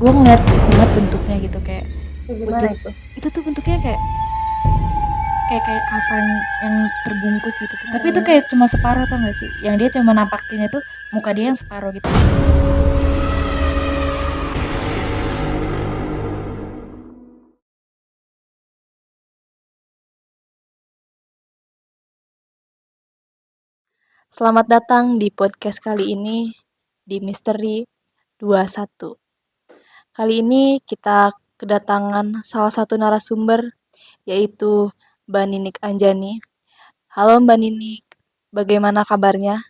gue ngeliat banget bentuknya gitu kayak Gimana bentuk itu? itu tuh bentuknya kayak kayak kayak kafan yang terbungkus gitu tuh. Tapi itu kayak cuma separuh tau gak sih? Yang dia cuma nampakinnya tuh muka dia yang separuh gitu. Selamat datang di podcast kali ini di Misteri 21. Kali ini kita kedatangan salah satu narasumber yaitu Mbak Ninik Anjani. Halo Mbak Ninik, bagaimana kabarnya?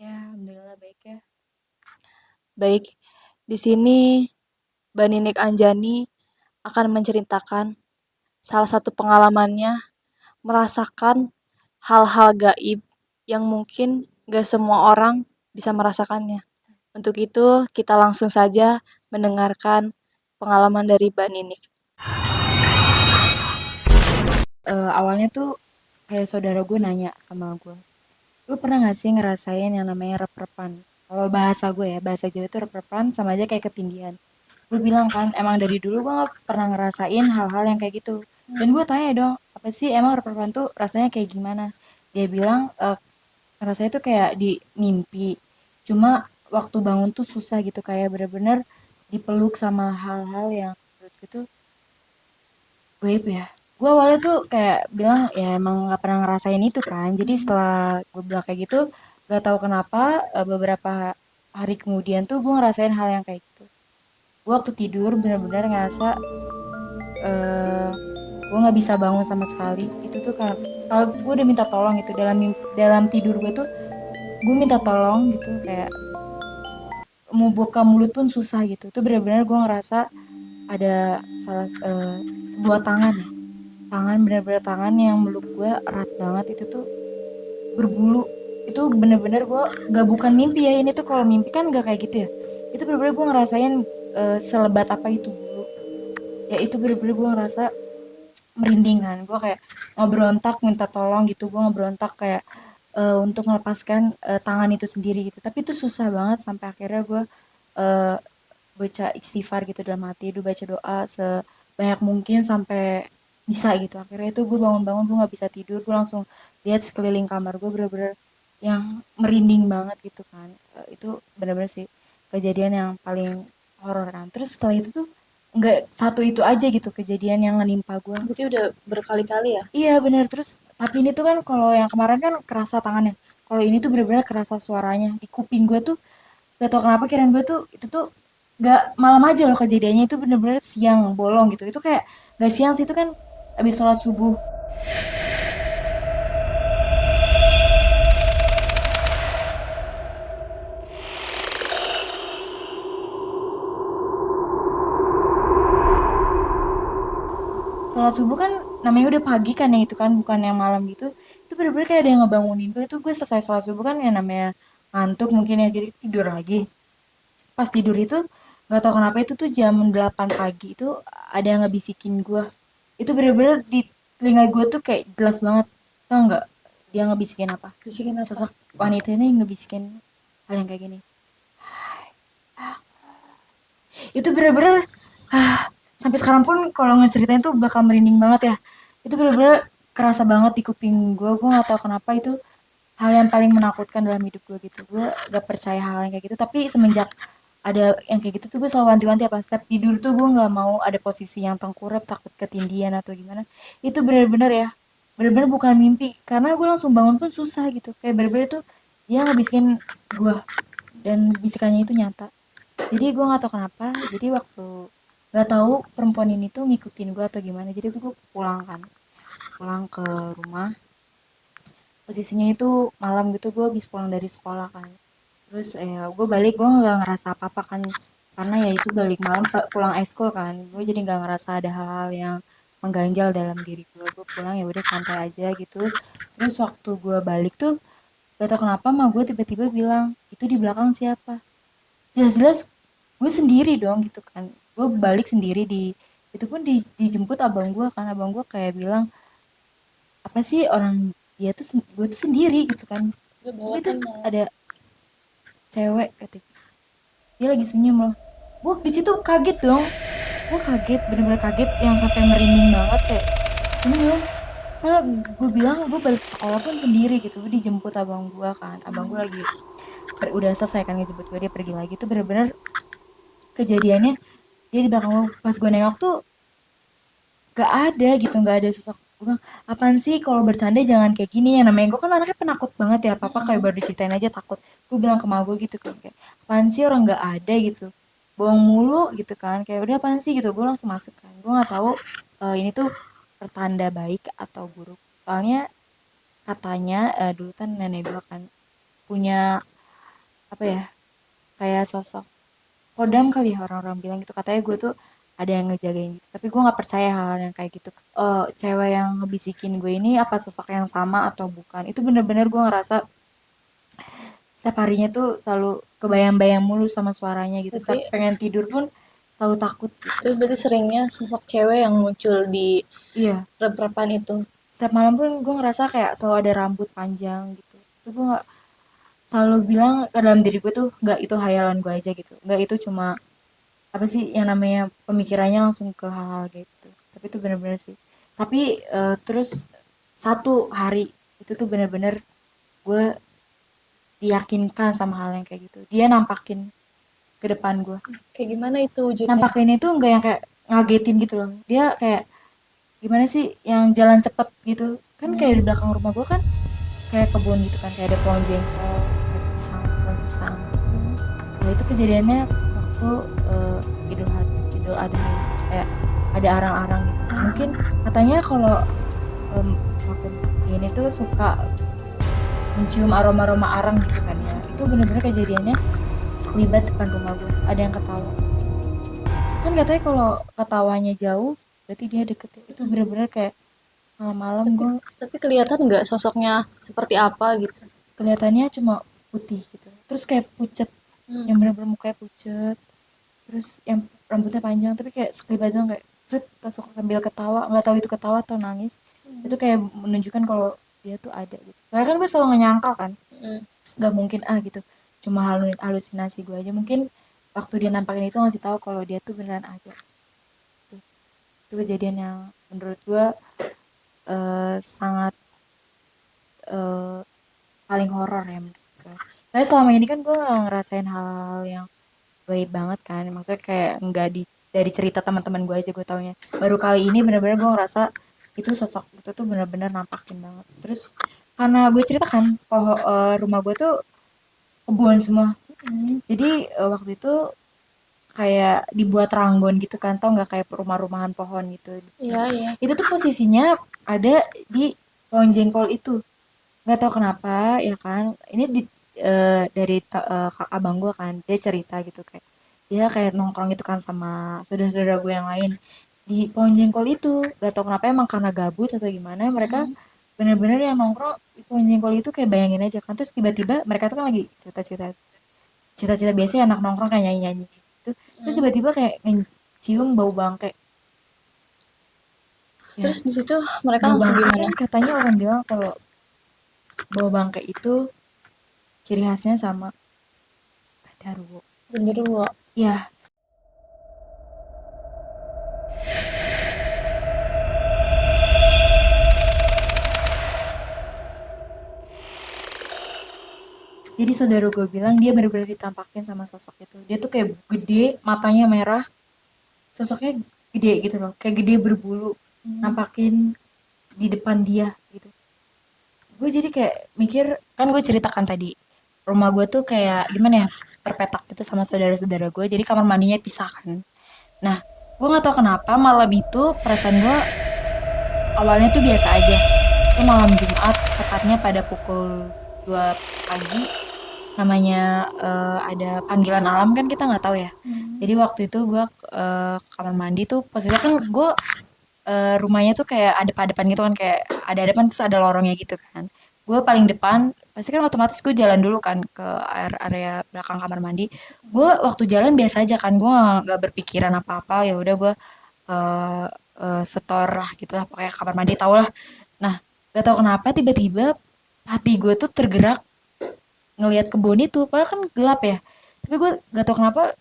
Ya, alhamdulillah baik ya. Baik, di sini Mbak Ninik Anjani akan menceritakan salah satu pengalamannya merasakan hal-hal gaib yang mungkin gak semua orang bisa merasakannya. Untuk itu, kita langsung saja mendengarkan pengalaman dari Mbak Ninik. Awalnya tuh kayak saudara gue nanya sama gue, lu pernah gak sih ngerasain yang namanya rep-repan? Kalau bahasa gue ya, bahasa Jawa itu rep-repan sama aja kayak ketindihan. Gue bilang kan, emang dari dulu gue gak pernah ngerasain hal-hal yang kayak gitu. Dan gue tanya dong, apa sih emang rep-repan tuh rasanya kayak gimana? Dia bilang, rasanya tuh kayak di mimpi. Cuma waktu bangun tuh susah gitu, kayak bener-bener dipeluk sama hal-hal yang menurut gue tuh gaib ya. Gue awalnya tuh kayak bilang ya emang nggak pernah ngerasain itu kan. Jadi setelah gue bilang kayak gitu, gak tahu kenapa beberapa hari kemudian tuh gue ngerasain hal yang kayak gitu. Gue waktu tidur bener-bener ngerasa eh gue nggak bisa bangun sama sekali. Itu tuh kan kalau gue udah minta tolong gitu dalam tidur gue tuh gue minta tolong gitu kayak mau buka mulut pun susah gitu. Itu bener-bener gue ngerasa ada sebuah tangan ya, tangan bener-bener tangan yang meluk gue erat banget. Itu tuh berbulu. Itu bener-bener gue gak, bukan mimpi ya, ini tuh kalau mimpi kan gak kayak gitu ya. Itu bener-bener gue ngerasain selebat apa itu bulu ya. Itu bener-bener gue ngerasa merindingan. Gue kayak ngeberontak minta tolong gitu, gue ngeberontak kayak untuk melepaskan tangan itu sendiri gitu. Tapi itu susah banget sampai akhirnya gue eh, baca istighfar gitu dalam hati, gue baca doa sebanyak mungkin sampai bisa gitu. Akhirnya itu gue bangun-bangun, gue nggak bisa tidur, gue langsung lihat sekeliling kamar gue bener-bener yang merinding banget gitu kan. Itu bener-bener sih kejadian yang paling horor kan. Terus setelah itu tuh nggak satu itu aja gitu kejadian yang menimpa gue. Berarti udah berkali-kali ya? Iya bener. Terus tapi ini tuh kan kalau yang kemarin kan kerasa tangannya, kalau ini tuh bener-bener kerasa suaranya di kuping gue tuh. Gak tau kenapa kirain gue tuh itu tuh gak malam aja loh kejadiannya. Itu bener-bener siang bolong gitu. Itu kayak gak siang sih, itu kan abis sholat subuh. Sholat subuh kan namanya udah pagi kan ya, itu kan bukan yang malam gitu. Itu bener-bener kayak ada yang ngebangunin gue. Itu gue selesai sholat subuh kan ya, namanya ngantuk mungkin ya, jadi tidur lagi. Pas tidur itu gak tau kenapa itu tuh jam 8 pagi itu ada yang ngebisikin gue. Itu bener-bener di telinga gue tuh kayak jelas banget. Tau nggak dia ngebisikin apa? Bisikin apa? Sosok wanita ini ngebisikin hal yang kayak gini. Itu bener-bener sampai sekarang pun kalau ngeceritain tuh bakal merinding banget ya. Itu bener-bener kerasa banget di kuping gue. Gue nggak tahu kenapa itu hal yang paling menakutkan dalam hidup gue gitu. Gue gak percaya hal yang kayak gitu, tapi semenjak ada yang kayak gitu tuh gue selalu wanti-wanti apa setiap tidur tuh gue nggak mau ada posisi yang tengkurap, takut ketindian atau gimana. Itu bener-bener ya, bener-bener bukan mimpi, karena gue langsung bangun pun susah gitu, kayak bener-bener tuh dia ngebisikin gue dan bisikannya itu nyata. Jadi gue nggak tahu kenapa, jadi waktu nggak tahu perempuan ini tuh ngikutin gue atau gimana, jadi gue pulang kan, pulang ke rumah. Posisinya itu malam gitu, gue habis pulang dari sekolah kan. Terus gue balik, gue nggak ngerasa apa-apa kan, karena ya itu balik malam pulang ekskul kan. Gue jadi nggak ngerasa ada hal-hal yang mengganjal dalam diri gue pulang ya udah santai aja gitu. Terus waktu gue balik tuh gak tau kenapa mah gue tiba-tiba bilang, itu di belakang siapa? Jelas-jelas gue sendiri dong gitu kan. Gue balik sendiri, itu pun dijemput abang gue kan. Abang gue kayak bilang, apa sih orang, dia tuh gue tuh sendiri gitu kan. Gue Tapi bawa tuh teman. ada cewek ketika dia lagi senyum loh. Gue di situ kaget dong, gue kaget, bener-bener kaget yang sampai merinding banget, kayak senyum. Kalau gue bilang gue balik sekolah pun sendiri gitu, gue dijemput abang gue kan, abang gue lagi udah selesai kan ngejemput gue, dia pergi lagi tuh bener-bener kejadiannya dia di belakang gue. Pas gue nengok tuh gak ada gitu, gak ada sosok. Gue bilang, apaan sih kalau bercanda jangan kayak gini, yang namanya gue kan anaknya penakut banget ya, apa-apa kayak baru diceritain aja takut. Gue bilang ke mama gue gitu kan, kayak apaan sih orang gak ada gitu, bohong mulu gitu kan, kayak udah apaan sih gitu. Gue langsung masuk kan, gue nggak tahu ini tuh pertanda baik atau buruk. Soalnya katanya dulu kan nenek gue kan punya apa ya, kayak sosok kodam kali ya, orang-orang bilang gitu, katanya gue tuh ada yang ngejagain gitu. Tapi gue nggak percaya hal yang kayak gitu. Cewek yang ngebisikin gue ini apa sosok yang sama atau bukan, itu bener-bener gue ngerasa setiap harinya tuh selalu kebayang-bayang mulu sama suaranya gitu, Berarti setiap pengen tidur pun selalu takut gitu. itu berarti seringnya sosok cewek yang muncul di Iya, rep-repan itu. setiap malam pun gue ngerasa kayak selalu ada rambut panjang gitu. Itu gue nggak, selalu bilang ke dalam diri gue tuh nggak, itu hayalan gue aja gitu, nggak, itu cuma apa sih yang namanya pemikirannya langsung ke hal-hal gitu. Tapi itu bener-bener sih. Tapi terus satu hari itu tuh bener-bener gue diyakinkan sama hal yang kayak gitu, dia nampakin ke depan gue. Kayak gimana itu wujudnya? Nampakin itu nggak yang kayak ngagetin gitu loh, dia kayak gimana sih, yang jalan cepet gitu kan, kayak di belakang rumah gue kan kayak kebun gitu kan, kayak ada pohon jengkol, kayak pisang, pohon pisang. Nah itu kejadiannya waktu Idul Adha ya. Kayak ada arang-arang gitu. Mungkin katanya kalau waktu ini tuh suka mencium aroma-aroma arang gitu kan ya. Itu bener-bener kejadiannya sekelibat depan rumah gue. Ada yang ketawa. Kan katanya kalau ketawanya jauh, berarti dia deket ya. Itu bener-bener kayak malam-malam Tapi gue tapi kelihatan nggak sosoknya seperti apa gitu? kelihatannya cuma putih gitu. Terus kayak pucet, Hmm. yang bener-bener mukanya pucet. Terus yang rambutnya panjang tapi kayak sekelibat doang, kayak Frit langsung sambil ketawa, nggak tahu itu ketawa atau nangis. Itu kayak menunjukkan kalau dia tuh ada gitu. Karena kan gue selalu nggak nyangka kan, Hmm. nggak mungkin gitu, cuma halusinasi gue aja. Mungkin waktu dia nampakin itu ngasih tahu kalau dia tuh beneran ada. Itu kejadian yang menurut gue sangat eh, paling horor ya menurut gue. Tapi selama ini kan gue ngerasain hal-hal yang baik banget kan, maksudnya kayak nggak dari cerita teman-teman gue aja gue taunya. Baru kali ini bener-bener gue ngerasa itu sosok itu tuh bener-bener nampakin banget. Terus karena gue ceritakan rumah gue tuh kebun semua, jadi waktu itu kayak dibuat ranggon gitu kan, tau nggak, kayak rumah-rumahan pohon gitu. Iya, iya. Itu tuh posisinya ada di pohon jengkol itu, nggak tahu kenapa ya kan. Ini dari abang gue kan, dia cerita gitu, kayak dia kayak nongkrong itu kan sama saudara-saudara gue yang lain di pohon jengkol itu. Gak tahu kenapa, emang karena gabut atau gimana, mereka bener-bener yang nongkrong di pohon jengkol itu, kayak bayangin aja kan. Terus tiba-tiba mereka tuh kan lagi cerita-cerita, cerita-cerita biasa ya, anak nongkrong kayak nyanyi-nyanyi gitu. Terus tiba-tiba kayak cium bau bangke. Ya, Terus di situ mereka bau langsung bangke gimana? kan katanya orang bilang kalau bau bangke itu ciri khasnya sama Genderuwo. Genderuwo. Ya, jadi saudara gue bilang dia benar-benar ditampakin sama sosok itu. Dia tuh kayak gede, matanya merah, sosoknya gede gitu loh, kayak gede berbulu, nampakin di depan dia gitu. Gue jadi kayak mikir, kan gue ceritakan tadi, rumah gue tuh kayak gimana ya, perpetak gitu sama saudara-saudara gue, jadi kamar mandinya pisah kan. Nah, gue nggak tahu kenapa malam itu perasaan gue awalnya tuh biasa aja. Itu malam Jumat, tepatnya pada pukul 2 pagi. Namanya ada panggilan alam kan, kita nggak tahu ya. Jadi waktu itu gue ke kamar mandi tuh, posisinya kan gue rumahnya tuh kayak ada padepan gitu kan, kayak ada depan terus ada lorongnya gitu kan. Gue paling depan, pasti kan otomatis gue jalan dulu kan ke area belakang kamar mandi. Gue waktu jalan biasa aja kan, gue nggak berpikiran apa-apa, ya udah gue eh setor lah gitu lah, pakai kamar mandi tau lah. Nah, gak tau kenapa tiba-tiba hati gue tuh tergerak ngelihat kebun itu, padahal kan gelap ya. Tapi gue gak tau kenapa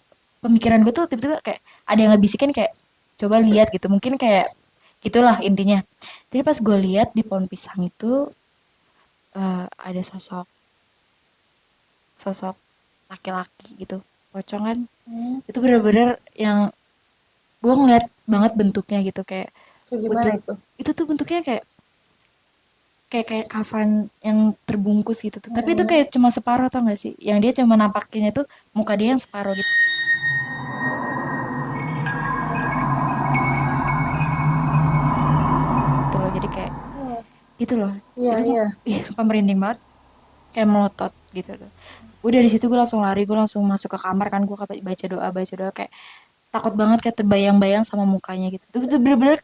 pemikiran gue tuh tiba-tiba kayak ada yang ngebisikin kayak coba lihat gitu, mungkin kayak gitulah intinya. Jadi pas gue lihat di pohon pisang itu ada sosok sosok laki-laki gitu, pocong kan. Hmm, Itu bener-bener yang gue ngeliat banget bentuknya gitu, kayak kayak gimana putih. itu? Itu tuh bentuknya kayak kayak kayak kafan yang terbungkus gitu tuh. Tapi itu Hmm, kayak cuma separuh, tau gak sih? Yang dia cuma nampakinnya tuh muka dia yang separuh gitu. Gitu loh. Jadi kayak oh, gitu loh. iya Itu iya. ih sumpah merinding banget. Kayak melotot gitu tuh. Gue dari situ gue langsung lari, gue langsung masuk ke kamar kan, gue baca doa kayak takut banget, kayak terbayang-bayang sama mukanya gitu. Itu bener-bener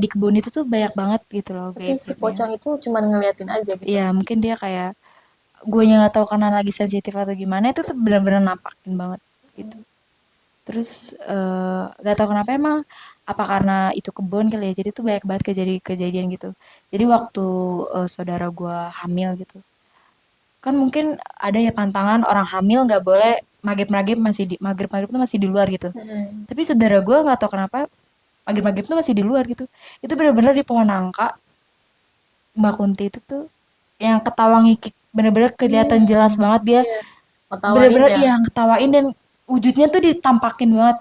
di kebun itu tuh banyak banget gitu loh Tapi si gaib-gaibnya. pocong itu cuman ngeliatin aja gitu. Iya mungkin dia kayak gue nggak tahu karena lagi sensitif atau gimana, itu tuh bener-bener nampakin banget gitu. Terus gak tahu kenapa emang apa karena itu kebun kali ya, jadi tuh banyak banget kejadian-kejadian gitu. Jadi waktu saudara gue hamil gitu, kan mungkin ada ya pantangan orang hamil nggak boleh maghrib-maghrib, maghrib-maghrib tuh masih di luar gitu. Hmm, Tapi saudara gue nggak tahu kenapa maghrib-maghrib tuh masih di luar gitu. Itu bener-bener di pohon nangka Mbak Kunti itu tuh yang ketawa ngikik, bener-bener kelihatan jelas hmm, banget dia, iya. Ngetawain bener-bener ya. iya ngetawain, dan wujudnya tuh ditampakin banget.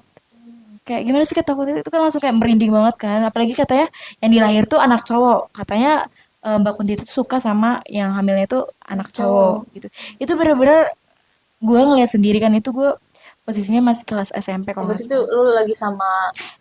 Kayak gimana sih, ketakutan itu kan langsung kayak merinding banget kan, apalagi katanya yang dilahir tuh anak cowok, katanya Mbak Kunti itu suka sama yang hamilnya tuh Anak anak cowok. cowok gitu. Itu bener-bener gue ngeliat sendiri kan, itu gue posisinya masih kelas SMP Oh, kalau nggak berarti tuh salah. lu lagi sama.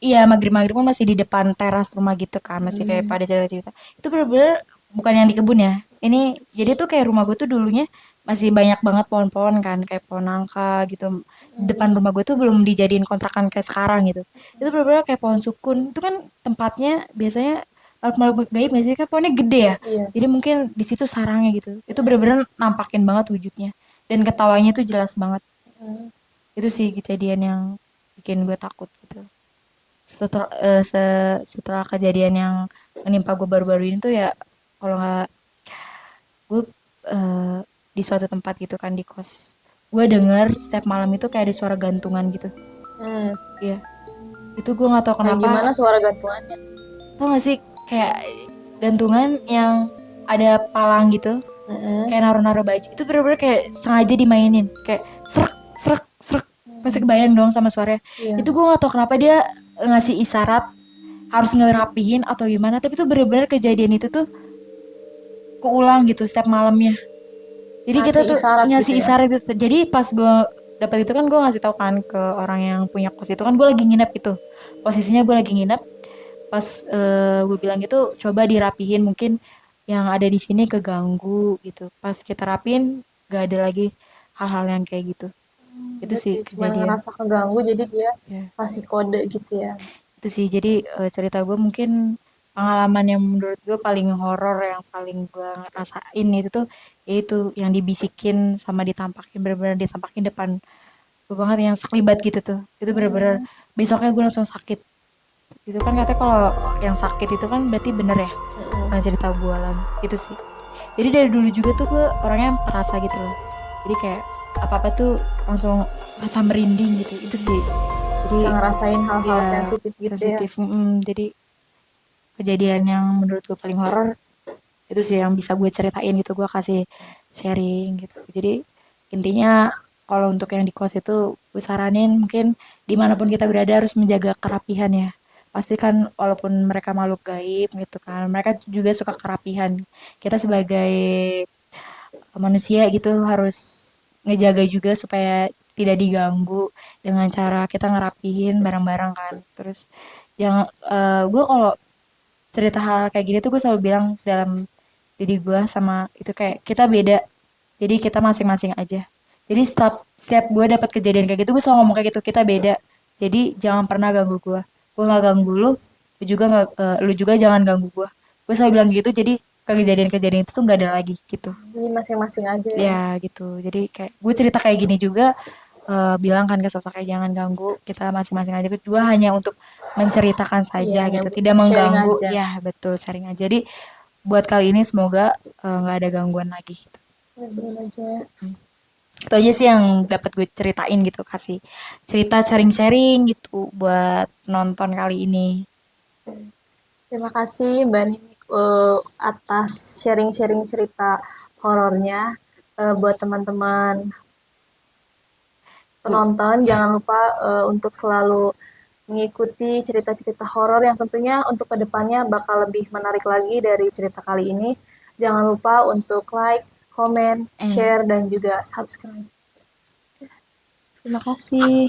Iya, maghrib-maghrib kan masih di depan teras rumah gitu kan, masih kayak Hmm, pada cerita-cerita. Itu bener-bener bukan yang di kebun ya. Ini jadi tuh kayak rumah gue tuh dulunya masih banyak banget pohon-pohon kan, kayak pohon nangka gitu. Depan rumah gue tuh belum dijadiin kontrakan kayak sekarang gitu. Itu bener-bener kayak pohon sukun. Itu kan tempatnya biasanya makhluk-makhluk gaib nggak sih, kan pohonnya gede ya. iya. Jadi mungkin di situ sarangnya gitu. Itu bener-bener nampakin banget wujudnya. Dan ketawanya tuh jelas banget. Hmm, Itu sih kejadian yang bikin gue takut gitu. Setelah kejadian yang menimpa gue baru-baru ini tuh ya, kalau nggak, gue eh, di suatu tempat gitu kan, di kos, gue denger setiap malam itu kayak ada suara gantungan gitu. hmm. Iya, itu gue nggak tahu Kayak kenapa. gimana suara gantungannya? Tau gak sih, kayak gantungan yang ada palang gitu, Hmm, kayak naruh-naruh baju, itu bener-bener kayak sengaja dimainin, kayak serak serak serak. Pasti kebayang dong sama suaranya. iya. Itu gue nggak tahu kenapa dia ngasih isyarat harus ngerapihin atau gimana, tapi tuh bener-bener kejadian itu tuh keulang gitu setiap malamnya. Jadi kita Ngasih tuh isyarat gitu ngasih ya. isyarat itu. Jadi pas gue dapat itu kan, gue ngasih tahu kan ke orang yang punya kos itu kan, gue lagi nginep itu. Posisinya gue lagi nginep. Pas gue bilang gitu, coba dirapihin, mungkin yang ada di sini keganggu gitu. Pas kita rapiin, gak ada lagi hal-hal yang kayak gitu. Itu Berarti sih cuma kejadian. ngerasa keganggu jadi dia Ya, kasih kode gitu ya. itu sih. Jadi cerita gue mungkin pengalaman yang menurut gue paling horor, yang paling gue ngerasain itu tuh yaitu yang dibisikin sama ditampakin, bener-bener ditampakin depan gue banget, yang sekelibat gitu tuh. Itu bener-bener besoknya gue langsung sakit. Itu kan katanya kalau yang sakit itu kan berarti bener ya, bukan cerita bualan. Itu sih. Jadi dari dulu juga tuh gue orangnya perasa gitu loh. Jadi kayak apa-apa tuh langsung rasa merinding gitu. Itu sih. Jadi Bisa ngerasain hal-hal ya sensitif gitu ya. sensitif. Jadi kejadian yang menurut gue paling horor itu sih yang bisa gue ceritain gitu, gue kasih sharing gitu. Jadi intinya kalau untuk yang di kos itu gue saranin mungkin dimanapun kita berada harus menjaga kerapihan ya. Pasti kan walaupun mereka makhluk gaib gitu kan, mereka juga suka kerapihan. Kita sebagai manusia gitu harus ngejaga juga supaya tidak diganggu dengan cara kita ngerapihin barang-barang kan. Terus yang gue kalau cerita hal kayak gini tuh gue selalu bilang dalam diri gue sama itu, kayak kita beda, jadi kita masing-masing aja. Jadi setiap gue dapat kejadian kayak gitu, gue selalu ngomong kayak gitu, kita beda, jadi jangan pernah ganggu gue nggak ganggu lu juga nggak, lu juga jangan ganggu gue selalu bilang gitu. Jadi kejadian-kejadian itu tuh nggak ada lagi gitu Jadi masing-masing aja ya. ya gitu. Jadi kayak gue cerita kayak gini juga, bilang kan ke sosoknya jangan ganggu, kita masing-masing aja. Gue hanya untuk menceritakan Iya, saja hanya gitu, tidak untuk sharing mengganggu. aja. Ya betul, sharing aja. Jadi buat kali ini semoga nggak ada gangguan lagi gitu. Bener aja. Itu aja sih yang dapat gue ceritain gitu, kasih cerita sharing-sharing gitu buat nonton kali ini. Terima kasih Mbak Ninik atas sharing-sharing cerita horornya. Buat teman-teman Bu, penonton, jangan lupa untuk selalu mengikuti cerita-cerita horor yang tentunya untuk kedepannya bakal lebih menarik lagi dari cerita kali ini. Jangan lupa untuk like, komen, eh share, dan juga subscribe. Terima kasih.